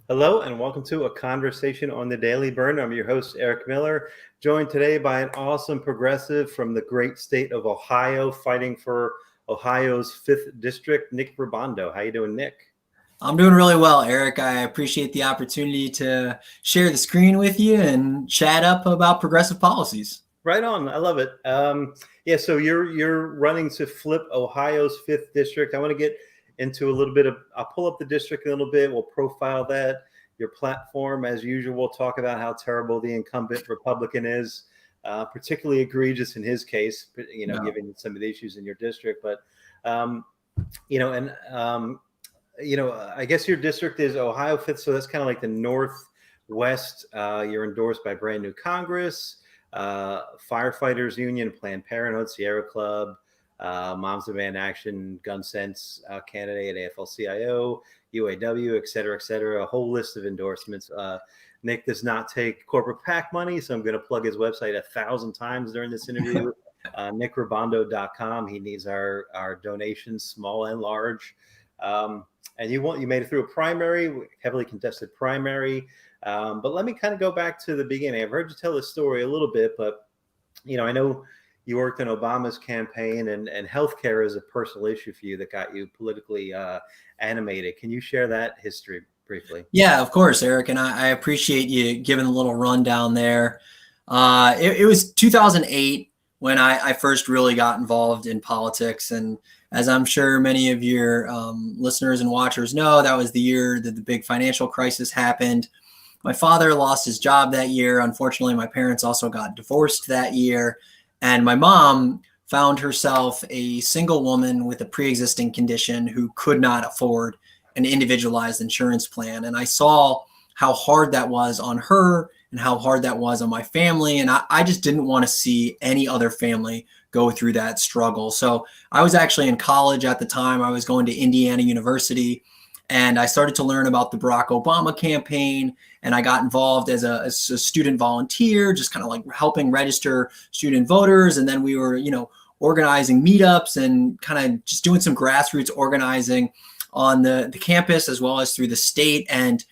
Hello and welcome to a conversation on the Daily Bern. I'm your host, Eric Miller, joined today by an awesome progressive from the great state of Ohio, fighting for Ohio's 5th district, Nick Rubando. How you doing, Nick? I'm doing really well, Eric. I appreciate the opportunity to share the screen with you and chat up about progressive policies. Right on. I love it. So you're running to flip Ohio's 5th district. I want to get into a little bit of. I'll pull up the district a little bit. We'll profile that. Your platform, as usual, talk about how terrible the incumbent Republican is, particularly egregious in his case. Given some of the issues in your district. But I guess your district is Ohio 5th, so that's kind of like the Northwest. You're endorsed by brand new Congress. Firefighters Union, Planned Parenthood, Sierra Club, Moms Demand Action, Gun Sense candidate at AFL-CIO, UAW, et cetera, a whole list of endorsements. Nick does not take corporate PAC money, so I'm going to plug his website 1,000 times during this interview, NickRubando.com. He needs our donations, small and large. And you made it through a primary, heavily contested primary. But let me kind of go back to the beginning. I've heard you tell this story a little bit, but I know you worked in Obama's campaign, and healthcare is a personal issue for you that got you politically animated. Can you share that history briefly? Yeah, of course, Eric, and I appreciate you giving a little rundown there. It was 2008 when I first really got involved in politics, and as I'm sure many of your listeners and watchers know, that was the year that the big financial crisis happened. My father lost his job that year. Unfortunately, my parents also got divorced that year. And my mom found herself a single woman with a pre-existing condition who could not afford an individualized insurance plan. And I saw how hard that was on her and how hard that was on my family. And I just didn't want to see any other family go through that struggle. So I was actually in college at the time. I was going to Indiana University, and I started to learn about the Barack Obama campaign, and I got involved as a student volunteer, just kind of like helping register student voters. And then we were, organizing meetups and kind of just doing some grassroots organizing on the campus as well as through the state. And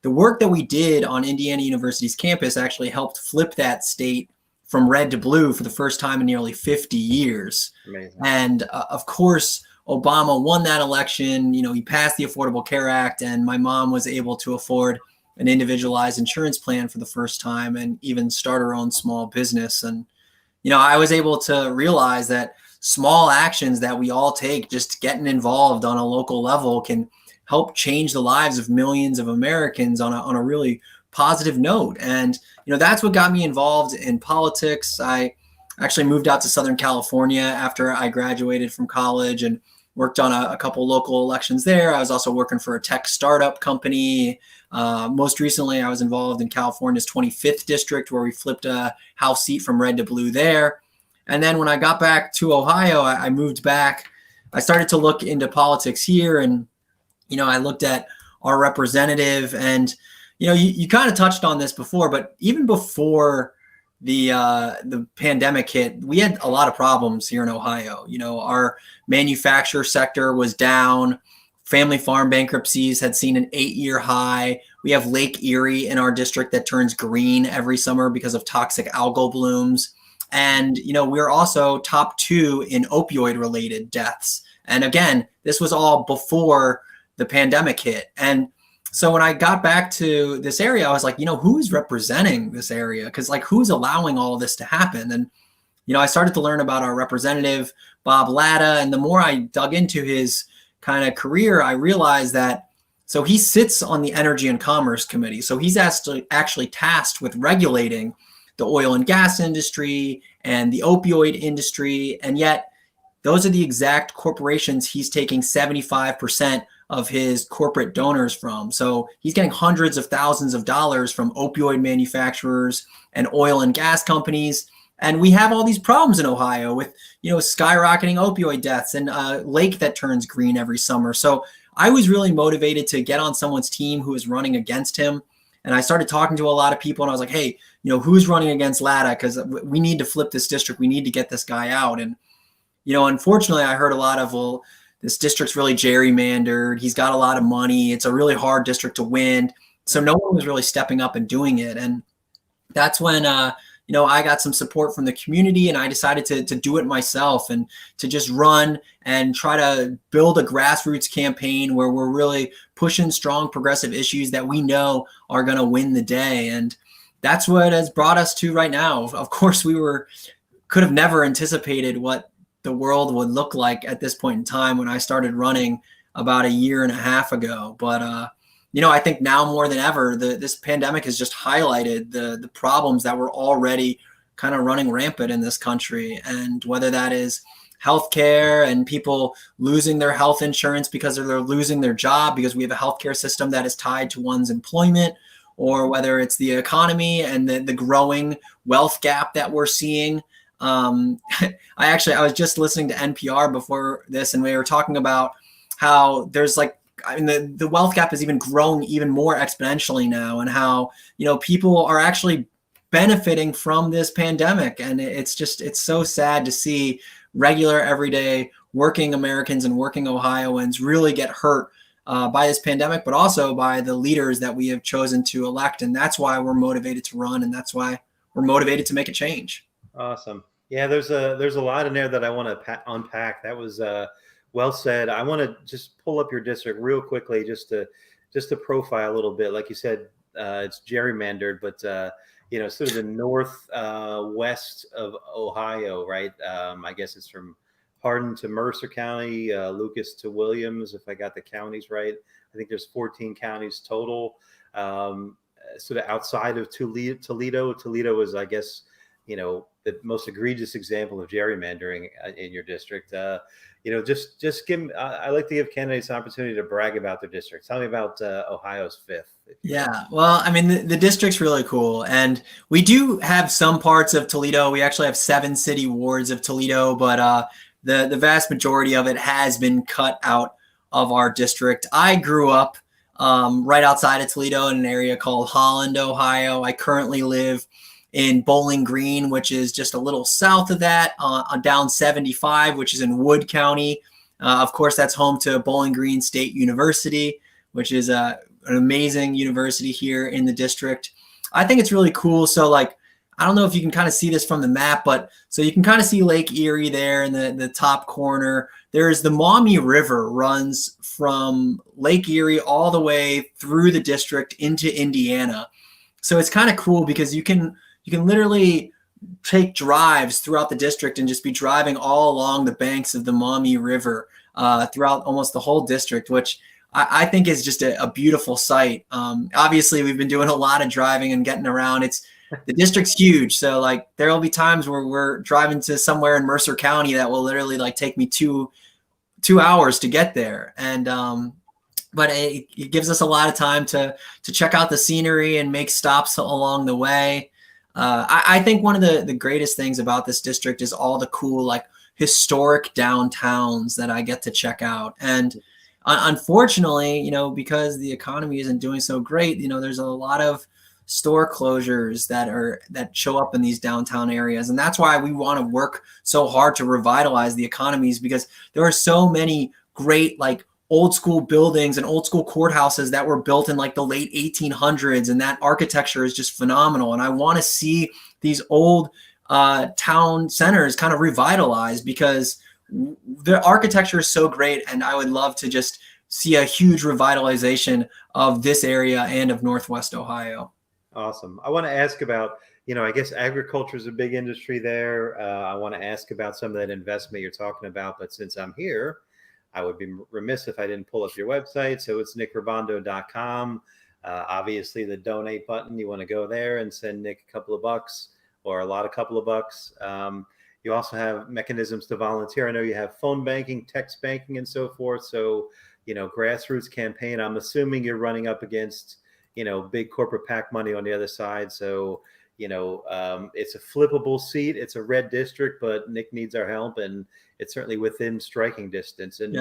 the work that we did on Indiana University's campus actually helped flip that state from red to blue for the first time in nearly 50 years. Amazing. And of course, Obama won that election. He passed the Affordable Care Act, and my mom was able to afford an individualized insurance plan for the first time and even start her own small business. And, I was able to realize that small actions that we all take, just getting involved on a local level, can help change the lives of millions of Americans on a really positive note. And, that's what got me involved in politics. I actually moved out to Southern California after I graduated from college and worked on a couple local elections there. I was also working for a tech startup company. Most recently, I was involved in California's 25th district, where we flipped a House seat from red to blue there. And then when I got back to Ohio, I moved back. I started to look into politics here, and I looked at our representative, and you kind of touched on this before, but even before the pandemic hit, we had a lot of problems here in Ohio. Our manufacturer sector was down. Family farm bankruptcies had seen an 8-year high. We have Lake Erie in our district that turns green every summer because of toxic algal blooms. And, we're also top 2 in opioid related deaths. And again, this was all before the pandemic hit. And so when I got back to this area, I was like, who's representing this area? Because who's allowing all of this to happen? And, I started to learn about our representative, Bob Latta. And the more I dug into his kind of career, I realized that, so he sits on the Energy and Commerce Committee. So he's actually tasked with regulating the oil and gas industry and the opioid industry. And yet those are the exact corporations he's taking 75% of his corporate donors from. So he's getting hundreds of thousands of dollars from opioid manufacturers and oil and gas companies. And we have all these problems in Ohio with, skyrocketing opioid deaths and a lake that turns green every summer. So I was really motivated to get on someone's team who was running against him. And I started talking to a lot of people, and I was like, hey, who's running against Latta? Because we need to flip this district. We need to get this guy out. And, unfortunately, I heard a lot of, well, this district's really gerrymandered. He's got a lot of money. It's a really hard district to win. So no one was really stepping up and doing it. And that's when, I got some support from the community, and I decided to do it myself and to just run and try to build a grassroots campaign where we're really pushing strong progressive issues that we know are going to win the day. And that's what has brought us to right now. Of course, could have never anticipated what the world would look like at this point in time when I started running about a year and a half ago. But, I think now more than ever, this pandemic has just highlighted the problems that were already kind of running rampant in this country. And whether that is healthcare and people losing their health insurance because they're losing their job because we have a healthcare system that is tied to one's employment, or whether it's the economy and the growing wealth gap that we're seeing. I was just listening to NPR before this, and we were talking about how there's the wealth gap is even growing even more exponentially now, and how, people are actually benefiting from this pandemic. And it's so sad to see regular, everyday working Americans and working Ohioans really get hurt by this pandemic, but also by the leaders that we have chosen to elect. And that's why we're motivated to run, and that's why we're motivated to make a change. Awesome. Yeah, there's a lot in there that I want to unpack. That was well said. I want to just pull up your district real quickly, just to profile a little bit. Like you said, it's gerrymandered, but sort of the north west of Ohio, right? I guess it's from Hardin to Mercer County, Lucas to Williams, if I got the counties right. I think there's 14 counties total. Sort of outside of Toledo. Toledo is, I guess, the most egregious example of gerrymandering in your district. Just give me, I like to give candidates an opportunity to brag about their district. Tell me about Ohio's 5th. Yeah, well, I mean, the district's really cool. And we do have some parts of Toledo. We actually have 7 city wards of Toledo, but the vast majority of it has been cut out of our district. I grew up right outside of Toledo in an area called Holland, Ohio. I currently live in Bowling Green, which is just a little south of that, down 75, which is in Wood County. Of course, that's home to Bowling Green State University, which is an amazing university here in the district. I think it's really cool. So, I don't know if you can kind of see this from the map, but so you can kind of see Lake Erie there in the top corner. There's the Maumee River runs from Lake Erie all the way through the district into Indiana. So it's kind of cool because you can literally take drives throughout the district and just be driving all along the banks of the Maumee River throughout almost the whole district, which I think is just a beautiful sight. Obviously, we've been doing a lot of driving and getting around. The district's huge. So there will be times where we're driving to somewhere in Mercer County that will literally take me two hours to get there. And but it gives us a lot of time to check out the scenery and make stops along the way. I think one of the greatest things about this district is all the cool, historic downtowns that I get to check out. And unfortunately, because the economy isn't doing so great, there's a lot of store closures that show up in these downtown areas. And that's why we want to work so hard to revitalize the economies, because there are so many great, old school buildings and old school courthouses that were built in the late 1800s, and that architecture is just phenomenal. And I want to see these old town centers kind of revitalized, because the architecture is so great, and I would love to just see a huge revitalization of this area and of Northwest Ohio. Awesome. I want to ask about, I guess agriculture is a big industry there. I want to ask about some of that investment you're talking about, but since I'm here, I would be remiss if I didn't pull up your website. So it's nickrubando.com. Obviously, the donate button, you want to go there and send Nick a couple of bucks, or a couple of bucks. You also have mechanisms to volunteer. I know you have phone banking, text banking, and so forth. So, grassroots campaign. I'm assuming you're running up against, big corporate PAC money on the other side. So, it's a flippable seat. It's a red district, but Nick needs our help, and it's certainly within striking distance. And,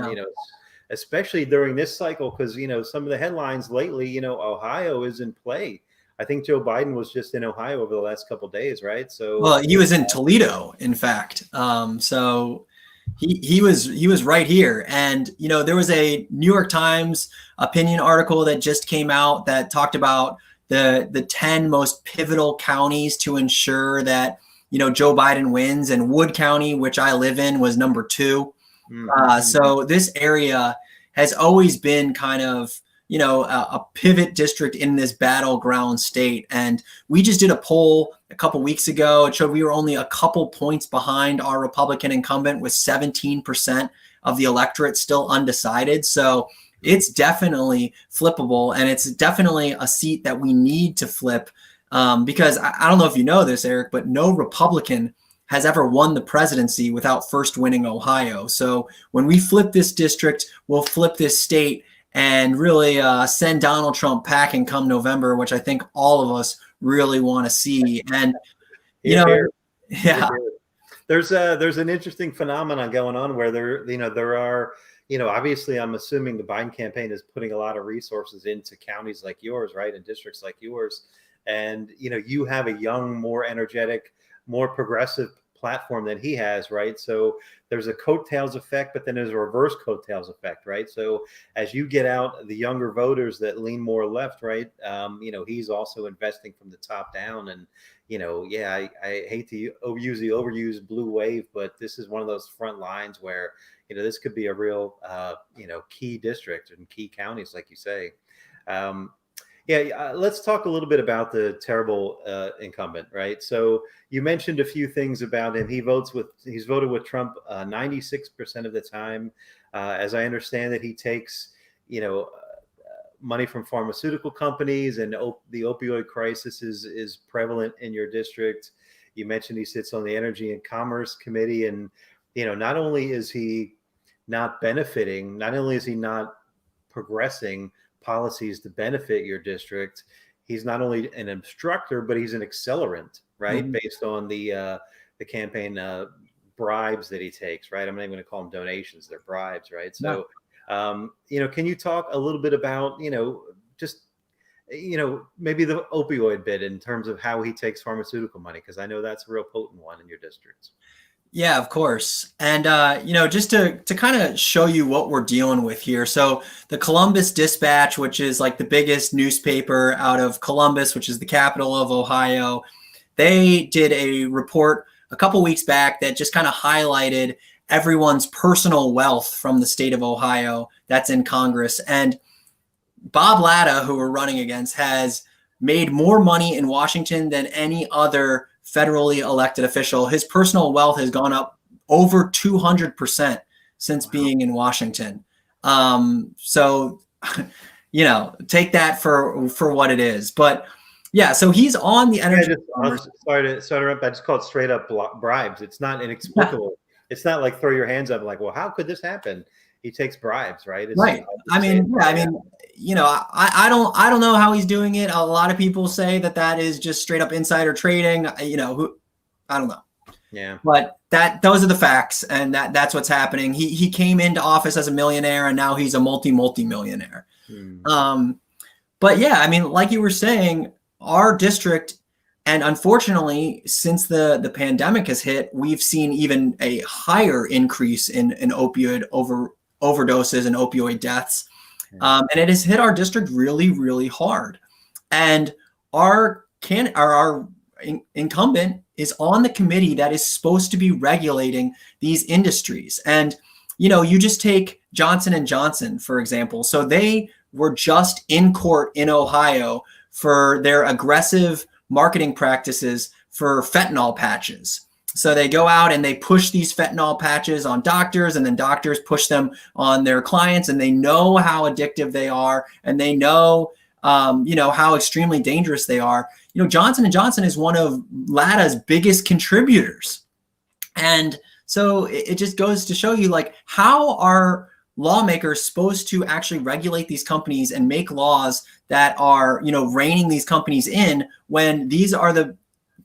especially during this cycle, because, some of the headlines lately, Ohio is in play. I think Joe Biden was just in Ohio over the last couple of days, right? So, well, he was in Toledo, in fact. So he was right here. And, there was a New York Times opinion article that just came out that talked about the 10 most pivotal counties to ensure that, Joe Biden wins, and Wood County, which I live in, was number 2. So this area has always been kind of, a pivot district in this battleground state. And we just did a poll a couple weeks ago. It showed we were only a couple points behind our Republican incumbent, with 17% of the electorate still undecided. So it's definitely flippable, and it's definitely a seat that we need to flip, because I don't know if you know this, Eric, but no Republican has ever won the presidency without first winning Ohio. So when we flip this district, we'll flip this state and really send Donald Trump packing come November, which I think all of us really want to see. And, yeah. There's an interesting phenomenon going on where there are, obviously I'm assuming the Biden campaign is putting a lot of resources into counties like yours, right? And districts like yours. And, you have a young, more energetic, more progressive platform than he has, right? So there's a coattails effect, but then there's a reverse coattails effect, right? So as you get out the younger voters that lean more left, right? He's also investing from the top down. And, I hate to use the overused blue wave, but this is one of those front lines where, this could be a real, key district and key counties, like you say. Let's talk a little bit about the terrible incumbent, right? So you mentioned a few things about him. He's voted with Trump 96% of the time. As I understand it, he takes, money from pharmaceutical companies, and the opioid crisis is prevalent in your district. You mentioned he sits on the Energy and Commerce Committee, and not only is he not benefiting, not only is he not progressing policies to benefit your district, he's not only an obstructor, but he's an accelerant, right? Mm-hmm. Based on the campaign bribes that he takes, right? I'm not even going to call them donations; they're bribes, right? So, can you talk a little bit about, just maybe the opioid bit in terms of how he takes pharmaceutical money, because I know that's a real potent one in your districts. Yeah, of course. And, just to kind of show you what we're dealing with here. So the Columbus Dispatch, which is like the biggest newspaper out of Columbus, which is the capital of Ohio, they did a report a couple weeks back that just kind of highlighted everyone's personal wealth from the state of Ohio that's in Congress. And Bob Latta, who we're running against, has made more money in Washington than any other federally elected official. His personal wealth has gone up over 200% since being in Washington. So, take that for what it is. But yeah, so he's on the energy. Sorry to interrupt. I just call it straight up bribes. It's not inexplicable. It's not like throw your hands up like, well, how could this happen? He takes bribes, right? Right. I don't know how he's doing it. A lot of people say that is just straight up insider trading. I don't know. Yeah. But those are the facts, and that's what's happening. He came into office as a millionaire, and now he's a multi-millionaire. But yeah, like you were saying, our district, and unfortunately, since the pandemic has hit, we've seen even a higher increase in opioid overdoses and opioid deaths. And it has hit our district really, really hard. And our incumbent is on the committee that is supposed to be regulating these industries. And, you just take Johnson & Johnson, for example. So they were just in court in Ohio for their aggressive marketing practices for fentanyl patches. So they go out and they push these fentanyl patches on doctors, and then doctors push them on their clients, and they know how addictive they are, and they know, how extremely dangerous they are. Johnson & Johnson is one of Latta's biggest contributors. And so it just goes to show you, like, how are lawmakers supposed to actually regulate these companies and make laws that are, reining these companies in, when these are the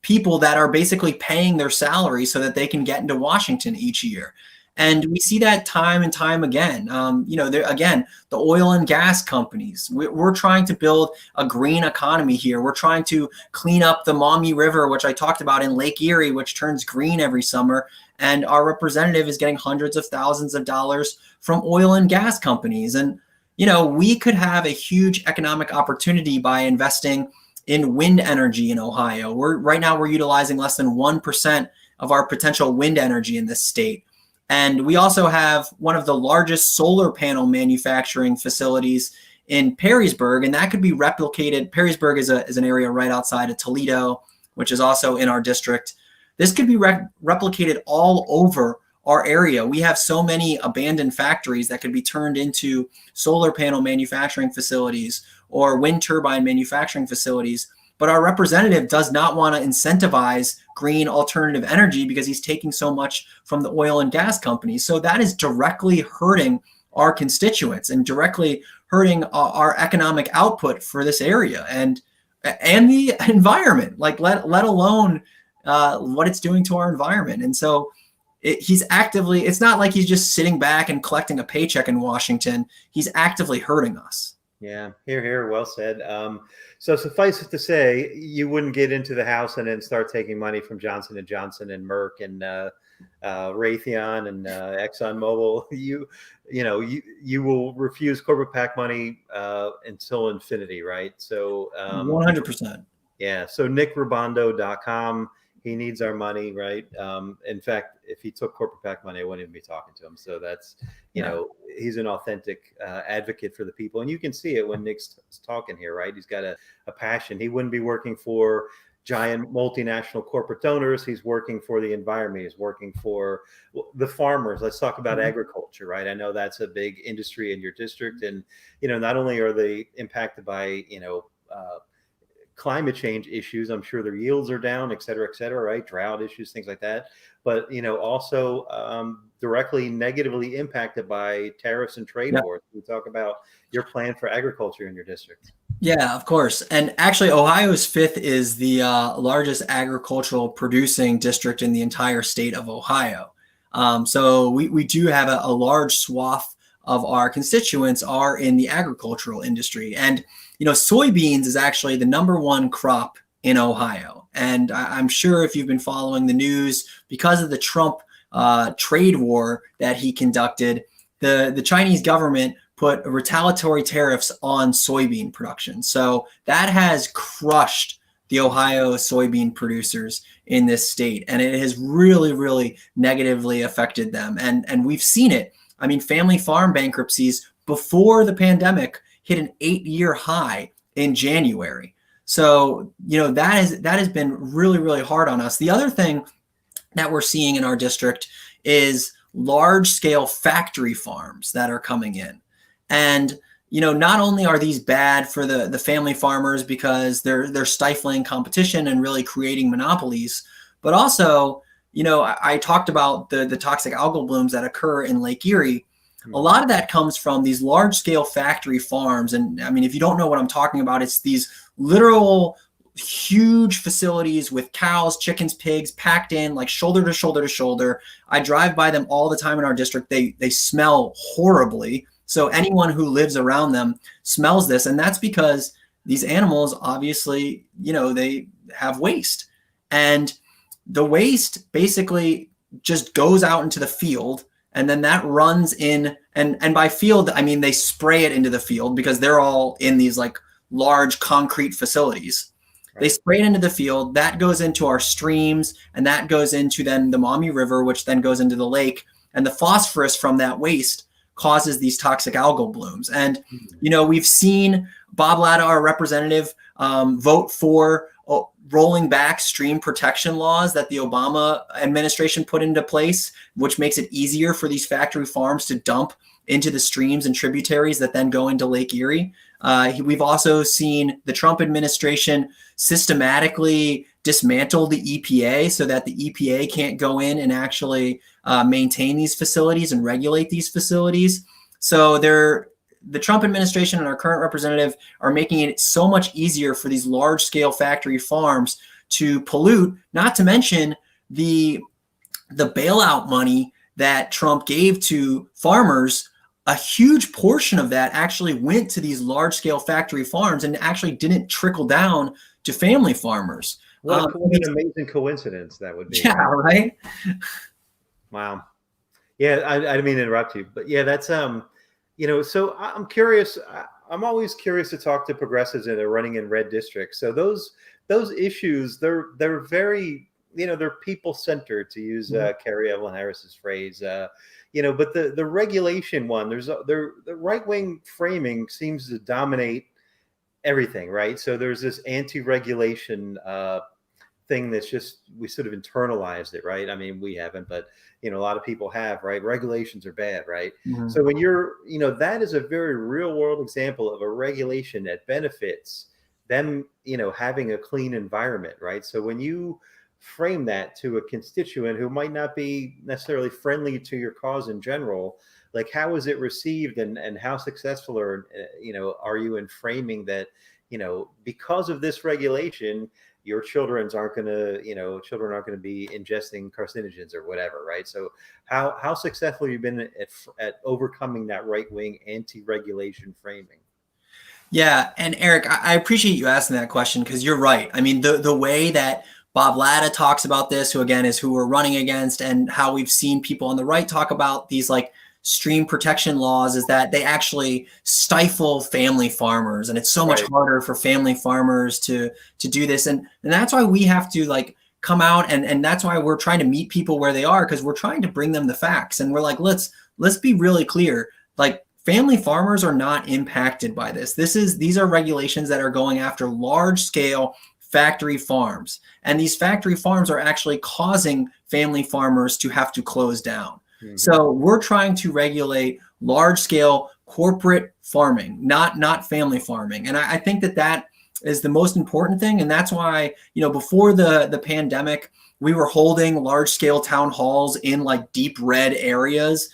people that are basically paying their salary so that they can get into Washington each year. And we see that time and time again. Again, the oil and gas companies, we're trying to build a green economy here. We're trying to clean up the Maumee River, which I talked about in Lake Erie, which turns green every summer. And our representative is getting hundreds of thousands of dollars from oil and gas companies. And, we could have a huge economic opportunity by investing in wind energy in Ohio. Right now we're utilizing less than 1% of our potential wind energy in this state. And we also have one of the largest solar panel manufacturing facilities in Perrysburg, and that could be replicated. Perrysburg is an area right outside of Toledo, which is also in our district. This could be replicated all over our area. We have so many abandoned factories that could be turned into solar panel manufacturing facilities or wind turbine manufacturing facilities. But our representative does not want to incentivize green alternative energy because he's taking so much from the oil and gas companies. So that is directly hurting our constituents and directly hurting our economic output for this area and the environment, like let alone what it's doing to our environment. And so it's not like he's just sitting back and collecting a paycheck in Washington. He's actively hurting us. Yeah, here, well said. So suffice it to say, you wouldn't get into the House and then start taking money from Johnson & Johnson and Merck and Raytheon and ExxonMobil. You will refuse corporate PAC money until infinity, right? So 100%. Yeah. So NickRubando.com. He needs our money, right? In fact, if he took corporate PAC money, I wouldn't even be talking to him. So that's, he's an authentic advocate for the people. And you can see it when Nick's talking here, right? He's got a passion. He wouldn't be working for giant multinational corporate donors. He's working for the environment. He's working for the farmers. Let's talk about agriculture, right? I know that's a big industry in your district. And, not only are they impacted by, climate change issues. I'm sure their yields are down, et cetera, right? Drought issues, things like that. But, also directly negatively impacted by tariffs and trade wars. We talk about your plan for agriculture in your district. Yeah, of course. And actually, Ohio's 5th is the largest agricultural producing district in the entire state of Ohio. So we do have a large swath of our constituents are in the agricultural industry. And soybeans is actually the #1 crop in Ohio. And I'm sure if you've been following the news, because of the Trump trade war that he conducted, the Chinese government put retaliatory tariffs on soybean production. So that has crushed the Ohio soybean producers in this state. And it has really, really negatively affected them. And we've seen it. I mean, family farm bankruptcies before the pandemic hit an 8-year high in January. So, that has been really, really hard on us. The other thing that we're seeing in our district is large scale factory farms that are coming in. And, not only are these bad for the family farmers because they're stifling competition and really creating monopolies, but also, I talked about the toxic algal blooms that occur in Lake Erie. A lot of that comes from these large scale factory farms. And I mean, if you don't know what I'm talking about, it's these literal huge facilities with cows, chickens, pigs packed in like shoulder to shoulder to shoulder. I drive by them all the time in our district. They smell horribly. So anyone who lives around them smells this. And that's because these animals, obviously, they have waste. And the waste basically just goes out into the field. And then that runs in, and by field, I mean, they spray it into the field because they're all in these like large concrete facilities. Right. They spray it into the field. That goes into our streams, and that goes into then the Maumee River, which then goes into the lake. And the phosphorus from that waste causes these toxic algal blooms. And, we've seen Bob Latta, our representative, vote for rolling back stream protection laws that the Obama administration put into place, which makes it easier for these factory farms to dump into the streams and tributaries that then go into Lake Erie. We've also seen the Trump administration systematically dismantle the EPA so that the EPA can't go in and actually maintain these facilities and regulate these facilities. So the Trump administration and our current representative are making it so much easier for these large scale factory farms to pollute, not to mention the bailout money that Trump gave to farmers, a huge portion of that actually went to these large scale factory farms and actually didn't trickle down to family farmers. What an amazing coincidence that would be. Yeah, right. Wow. Yeah, I didn't mean to interrupt you, but yeah, that's so I'm curious. I'm always curious to talk to progressives that are running in red districts. So those issues, they're very, they're people centered, to use Carrie Evelyn Harris's phrase. But the regulation one, the right wing framing seems to dominate everything, right? So there's this anti-regulation thing that's just, we sort of internalized it, right? I mean, we haven't, but a lot of people have, right? Regulations are bad, right? Mm-hmm. So when that is a very real world example of a regulation that benefits them, having a clean environment, right? So when you frame that to a constituent who might not be necessarily friendly to your cause in general, like, how is it received, and how successful are you in framing that, because of this regulation, your children aren't going to be ingesting carcinogens or whatever, right? So how successful have you been at overcoming that right wing anti-regulation framing? Yeah, and Eric, I appreciate you asking that question, because you're right. I mean, the way that Bob Latta talks about this, who again is who we're running against, and how we've seen people on the right talk about these like stream protection laws, is that they actually stifle family farmers, and it's so much harder for family farmers to do this, and that's why we have to like come out, and that's why we're trying to meet people where they are, because we're trying to bring them the facts, and we're like, let's be really clear, like, family farmers are not impacted by this. These are regulations that are going after large scale factory farms, and these factory farms are actually causing family farmers to have to close down. Mm-hmm. So we're trying to regulate large scale corporate farming, not family farming. And I think that is the most important thing. And that's why, before the pandemic, we were holding large scale town halls in like deep red areas,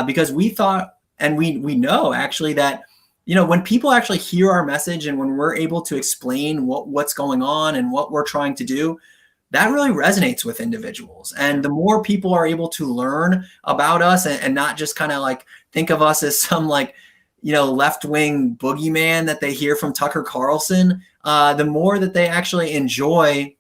because we thought, and we know actually that, when people actually hear our message, and when we're able to explain what's going on and what we're trying to do, that really resonates with individuals. And the more people are able to learn about us, and not just kind of like think of us as some like, left-wing boogeyman that they hear from Tucker Carlson, the more that they actually enjoy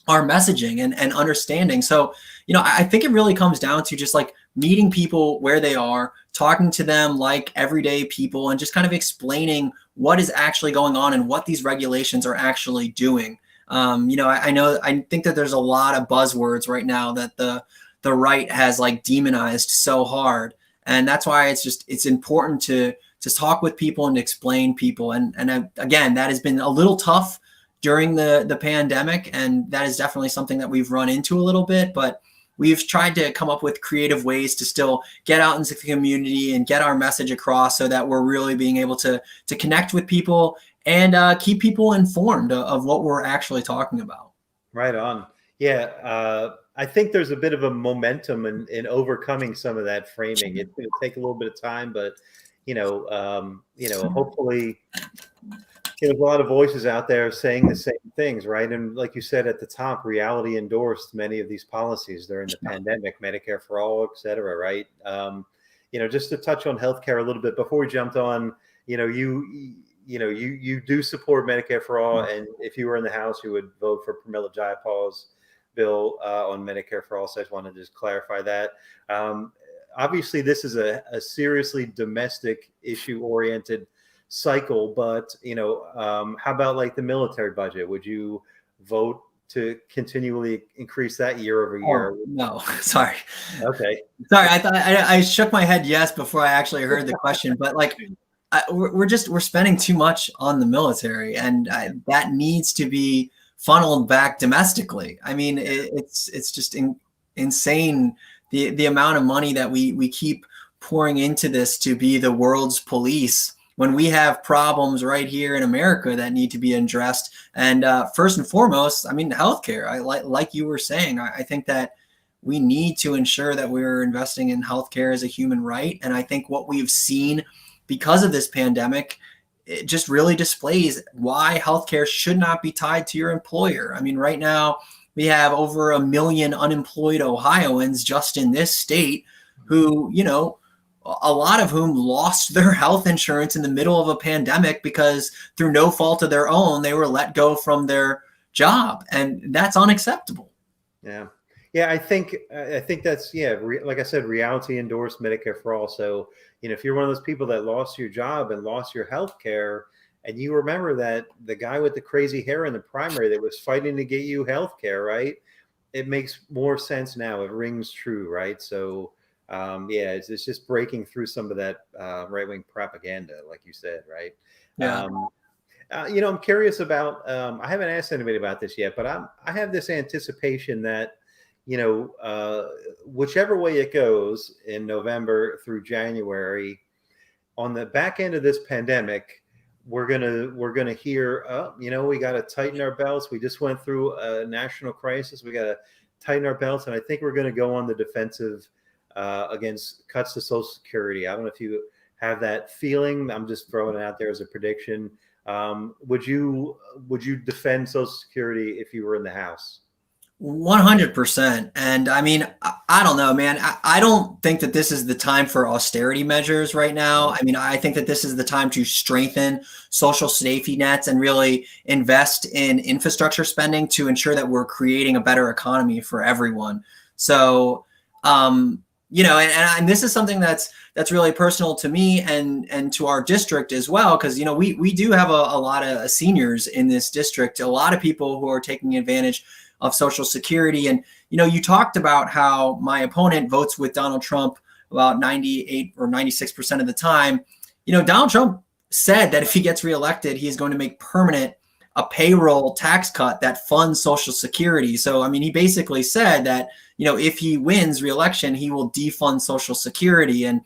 our messaging and understanding. So, I think it really comes down to just like meeting people where they are, talking to them like everyday people, and just kind of explaining what is actually going on and what these regulations are actually doing. I think that there's a lot of buzzwords right now that the right has like demonized so hard. And that's why it's important to talk with people and explain people. And again, that has been a little tough during the pandemic. And that is definitely something that we've run into a little bit, but we've tried to come up with creative ways to still get out into the community and get our message across, so that we're really being able to connect with people and keep people informed of what we're actually talking about. Right on. Yeah. I think there's a bit of a momentum in overcoming some of that framing. It's going to take a little bit of time, but hopefully there's a lot of voices out there saying the same things, right? And like you said at the top, reality endorsed many of these policies during the pandemic, Medicare for all, et cetera, right? Just to touch on healthcare a little bit before we jumped on, you do support Medicare for all, and if you were in the House, you would vote for Pramila Jayapal's bill on Medicare for all. So I just wanted to just clarify that. Obviously, this is a seriously domestic issue-oriented cycle, but how about like the military budget? Would you vote to continually increase that year over year? Oh, no, sorry. Okay. Sorry, I thought I shook my head yes before I actually heard the question, but like we're spending too much on the military, and that needs to be funneled back domestically. I mean, it's just insane the amount of money that we keep pouring into this to be the world's police, when we have problems right here in America that need to be addressed. And first and foremost, I mean, healthcare. Like you were saying, I think that we need to ensure that we're investing in healthcare as a human right. And I think what we've seen because of this pandemic, it just really displays why healthcare should not be tied to your employer. I mean, right now we have over 1 million unemployed Ohioans just in this state who, a lot of whom lost their health insurance in the middle of a pandemic because through no fault of their own, they were let go from their job. And that's unacceptable. Yeah. Yeah, I think that's like I said, reality endorsed Medicare for all. So, if you're one of those people that lost your job and lost your health care, and you remember that the guy with the crazy hair in the primary that was fighting to get you health care, right? It makes more sense now. It rings true, right? So, it's just breaking through some of that right wing propaganda, like you said, right? Yeah. I'm curious about. I haven't asked anybody about this yet, but I have this anticipation that, whichever way it goes in November through January, on the back end of this pandemic, we're gonna hear, we got to tighten our belts. We just went through a national crisis. We got to tighten our belts, and I think we're going to go on the defensive against cuts to Social Security. I don't know if you have that feeling. I'm just throwing it out there as a prediction. Would you defend Social Security if you were in the House? 100%. And I mean, I don't know, man. I don't think that this is the time for austerity measures right now. I mean, I think that this is the time to strengthen social safety nets and really invest in infrastructure spending to ensure that we're creating a better economy for everyone. So, and this is something that's really personal to me and to our district as well, because we do have a lot of seniors in this district, a lot of people who are taking advantage of Social Security. And you talked about how my opponent votes with Donald Trump about 98 or 96% of the time. Donald Trump said that if he gets reelected, he is going to make permanent a payroll tax cut that funds Social Security. So, I mean, he basically said that, if he wins reelection, he will defund Social Security. And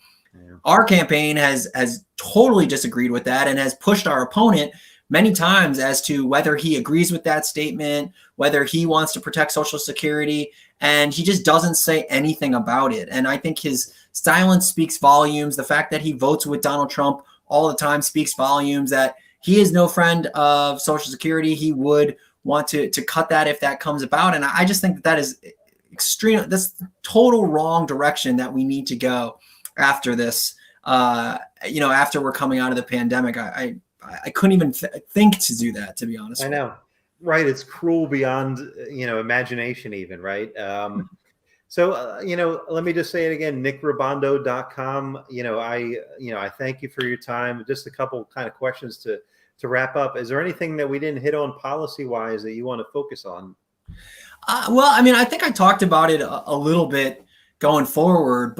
our campaign has totally disagreed with that and has pushed our opponent many times as to whether he agrees with that statement, whether he wants to protect Social Security, and he just doesn't say anything about it. And I think his silence speaks volumes. The fact that he votes with Donald Trump all the time speaks volumes, that he is no friend of Social Security. He would want to cut that if that comes about. And I just think that is extreme. That's total wrong direction that we need to go after this. After we're coming out of the pandemic, I couldn't even think to do that, to be honest. I know, right? It's cruel beyond imagination, even, right? So let me just say it again: NickRubando.com. I thank you for your time. Just a couple kind of questions to wrap up. Is there anything that we didn't hit on policy wise that you want to focus on? Well, I mean, I think I talked about it a little bit going forward,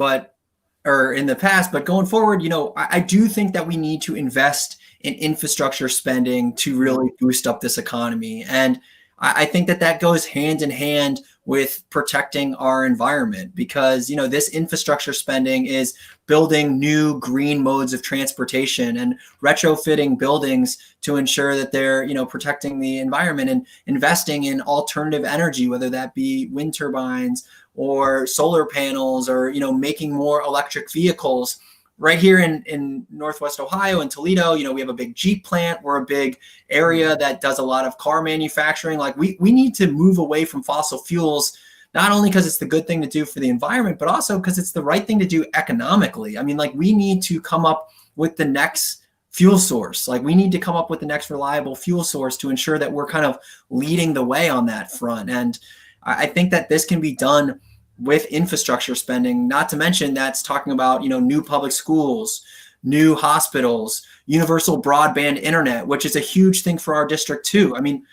or in the past, but going forward, I do think that we need to invest in infrastructure spending to really boost up this economy. And I think that goes hand in hand with protecting our environment, because, this infrastructure spending is building new green modes of transportation and retrofitting buildings to ensure that they're, protecting the environment, and investing in alternative energy, whether that be wind turbines or solar panels, or, making more electric vehicles. Right here in Northwest Ohio, in Toledo, we have a big Jeep plant. We're a big area that does a lot of car manufacturing. Like we need to move away from fossil fuels, not only because it's the good thing to do for the environment, but also because it's the right thing to do economically. I mean, we need to come up with the next fuel source. We need to come up with the next reliable fuel source to ensure that we're kind of leading the way on that front. And I think that this can be done with infrastructure spending, not to mention that's talking about, new public schools, new hospitals, universal broadband internet, which is a huge thing for our district too. I mean,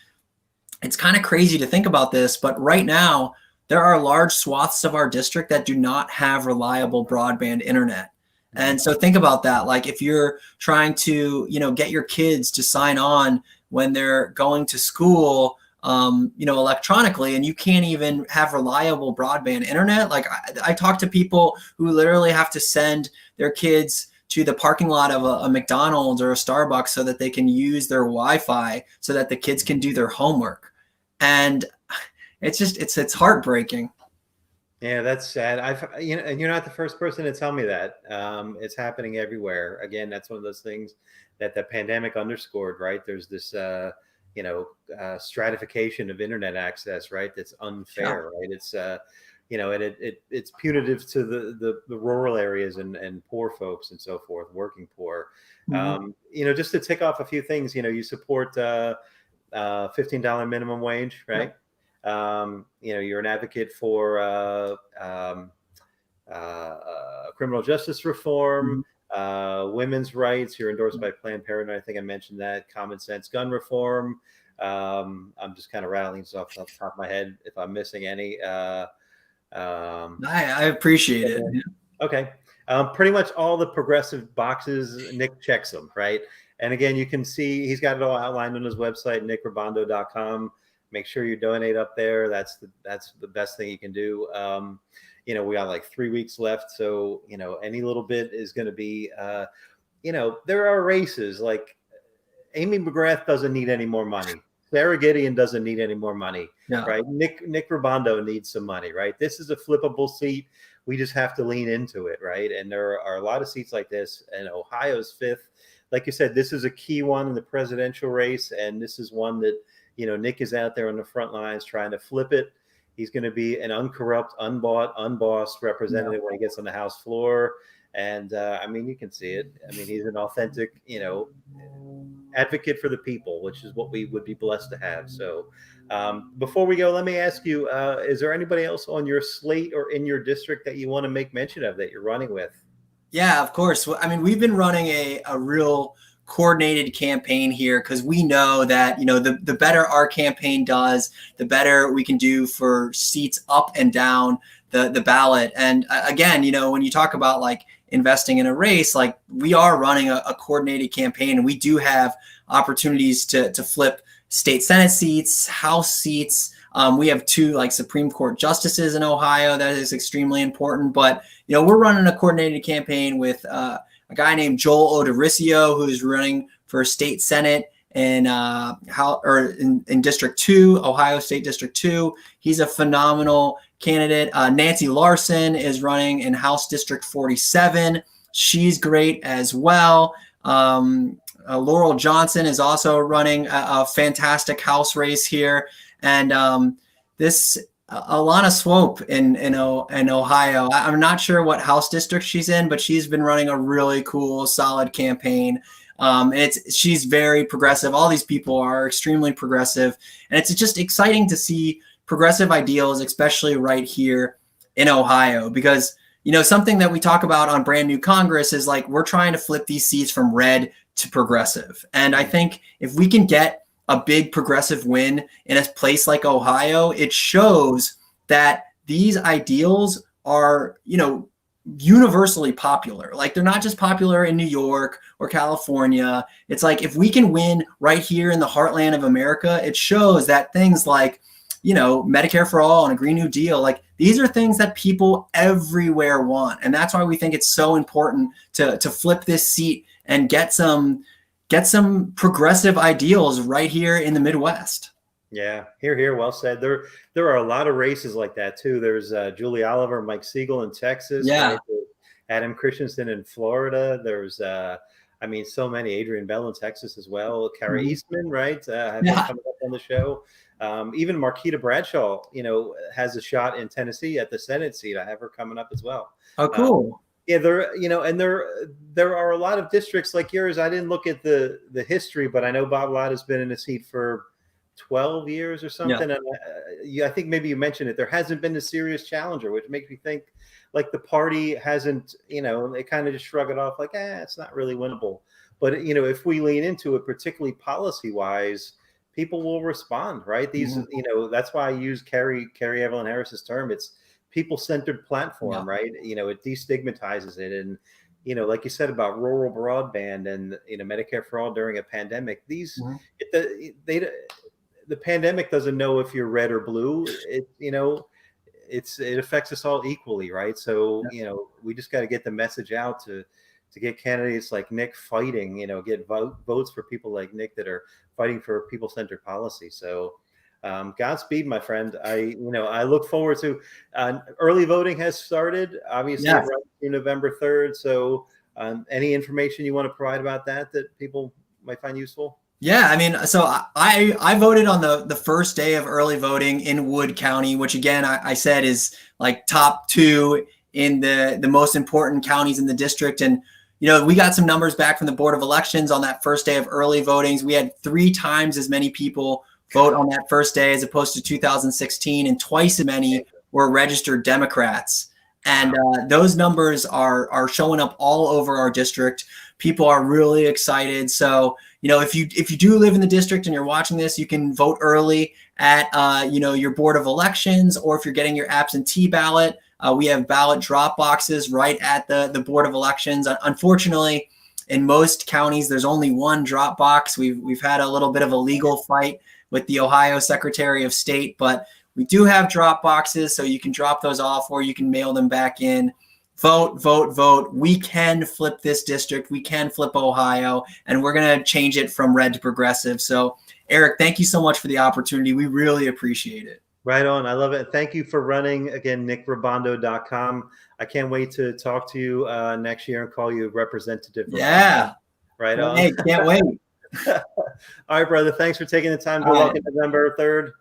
it's kind of crazy to think about this, but right now there are large swaths of our district that do not have reliable broadband internet. And so think about that. If you're trying to, get your kids to sign on when they're going to school, electronically, and you can't even have reliable broadband internet. I talk to people who literally have to send their kids to the parking lot of a McDonald's or a Starbucks so that they can use their Wi-Fi so that the kids can do their homework. And it's heartbreaking. Yeah, that's sad. And you're not the first person to tell me that. It's happening everywhere. Again, that's one of those things that the pandemic underscored, right? There's this, stratification of internet access, right? That's unfair, right? It's it's punitive to the rural areas and poor folks and so forth, working poor. Just to tick off a few things, you support $15 minimum wage, right? You're an advocate for criminal justice reform, women's rights. You're endorsed by Planned Parenthood. I think I mentioned that. Common sense gun reform. I'm just kind of rattling this off the top of my head if I'm missing any. I appreciate it. Okay. Pretty much all the progressive boxes, Nick checks them, right? And again, you can see he's got it all outlined on his website, nickrubando.com. Make sure you donate up there. That's the best thing you can do. We got like 3 weeks left. So, any little bit is going to be, there are races like Amy McGrath doesn't need any more money. Sarah Gideon doesn't need any more money, right? Nick Rubando needs some money, right? This is a flippable seat. We just have to lean into it, right? And there are a lot of seats like this, and Ohio's 5th. Like you said, this is a key one in the presidential race, and this is one that, Nick is out there on the front lines trying to flip it. He's going to be an uncorrupt, unbought, unbossed representative when he gets on the House floor. And you can see it. He's an authentic, advocate for the people, which is what we would be blessed to have. So before we go, let me ask you, is there anybody else on your slate or in your district that you want to make mention of that you're running with? Yeah, of course. We've been running a real coordinated campaign here because we know that, the better our campaign does, the better we can do for seats up and down the ballot. And again, when you talk about like investing in a race, like we are running a coordinated campaign, and we do have opportunities to flip state Senate seats, House seats. We have 2 like Supreme Court justices in Ohio. That is extremely important. But, we're running a coordinated campaign with a guy named Joel Odoricio, who is running for state Senate in District 2, Ohio State District 2. He's a phenomenal candidate. Nancy Larson is running in House District 47. She's great as well. Laurel Johnson is also running a fantastic House race here. And this Alana Swope in Ohio, I'm not sure what House district she's in, but she's been running a really cool, solid campaign. She's very progressive. All these people are extremely progressive, and it's just exciting to see progressive ideals, especially right here in Ohio, because something that we talk about on Brand New Congress is like we're trying to flip these seats from red to progressive. And I think if we can get a big progressive win in a place like Ohio, it shows that these ideals are, universally popular. Like they're not just popular in New York or California. It's like if we can win right here in the heartland of America, it shows that things like, Medicare for all and a Green New Deal, like these are things that people everywhere want. And that's why we think it's so important to flip this seat and get some progressive ideals right here in the Midwest. Yeah, here. Well said. There are a lot of races like that too. There's Julie Oliver, Mike Siegel in Texas. Yeah. Right? Adam Christensen in Florida. There's, so many. Adrian Bell in Texas as well. Kara Eastman, right? Have been coming up on the show. Even Marquita Bradshaw, has a shot in Tennessee at the Senate seat. I have her coming up as well. Oh, cool. There are a lot of districts like yours. I didn't look at the history, but I know Bob Lott has been in a seat for 12 years or something. And I think maybe you mentioned it. There hasn't been a serious challenger, which makes me think like the party hasn't, they kind of just shrug it off like, it's not really winnable. But, if we lean into it, particularly policy wise, people will respond, right? These, that's why I use Carrie Evelyn Harris's term. It's people-centered platform, right? It destigmatizes it. And, like you said about rural broadband and, Medicare for all during a pandemic, the pandemic doesn't know if you're red or blue. It affects us all equally, right? So, we just got to get the message out to get candidates like Nick fighting, get votes for people like Nick that are fighting for people-centered policy. So Godspeed, my friend. I look forward to early voting has started, obviously, right through November 3rd. So any information you want to provide about that people might find useful? Yeah, I mean, so I voted on the first day of early voting in Wood County, which again I said is like top two in the most important counties in the district. And we got some numbers back from the Board of Elections on that first day of early votings. We had 3 times as many people vote on that first day as opposed to 2016, and twice as many were registered Democrats. And those numbers are showing up all over our district. People are really excited. So if you do live in the district and you're watching this, you can vote early at your Board of Elections, or if you're getting your absentee ballot, we have ballot drop boxes right at the Board of Elections. Unfortunately, in most counties, there's only one drop box. We've had a little bit of a legal fight with the Ohio Secretary of State, but we do have drop boxes, so you can drop those off or you can mail them back in. Vote, vote, vote. We can flip this district. We can flip Ohio, and we're going to change it from red to progressive. So, Eric, thank you so much for the opportunity. We really appreciate it. Right on. I love it. Thank you for running, again, nickrubando.com. I can't wait to talk to you next year and call you representative. Yeah. Right on. Hey, can't wait. All right, brother. Thanks for taking the time. Good luck on November 3rd.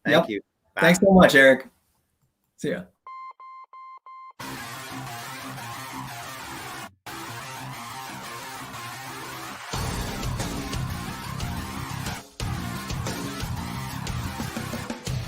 Thank you. Bye. Thanks so much, Eric. See ya.